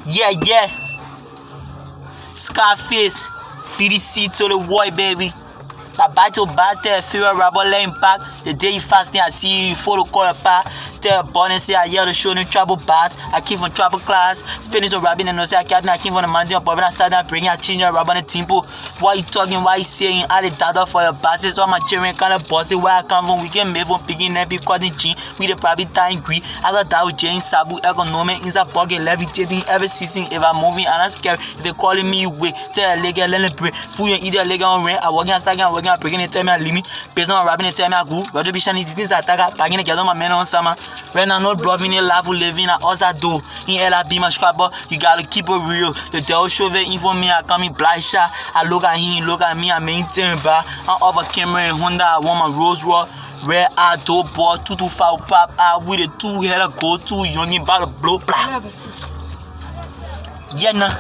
Yeah. Scarface, PDC to the boy, baby. I battle battle, favorite rapper laying back. The day you fasting, I see you follow call a path. Tell a bonnet, say I yell the show no trouble bars. I came from trouble class. Spanish or rapping and no say I came from the mountain of Bobina Southern, bringing a change of rapping the temple. Why you talking, why you saying? I did data for your passes. All my children kind of bossy. Where I come from, we can move from picking every cotton chin. We the probably time green. I got that with Jane Sabu, economic, inside pocket, levitating every season. If I'm moving, I'm not scared. If they calling me, wait, tell a leg, let me pray. Fool you either leg on rent. I walk in, start again, I'm breaking it, tell me I leave me. Based on rapping it, tell me I go. Roger Bishani, things attack, bagging together my men on summer. Right now, no bluffing in life, living at us I do. In LIB, my scrapper, you gotta keep it real. The devil show the info me, I come in black shot. I look at him, look at me, I maintain, but I'm over camera and Honda, I want my Rolls Royce. Red eye, dope boy, 225 pop out with a 2-header go to youngin' about to blow. Blah. Yeah, nah.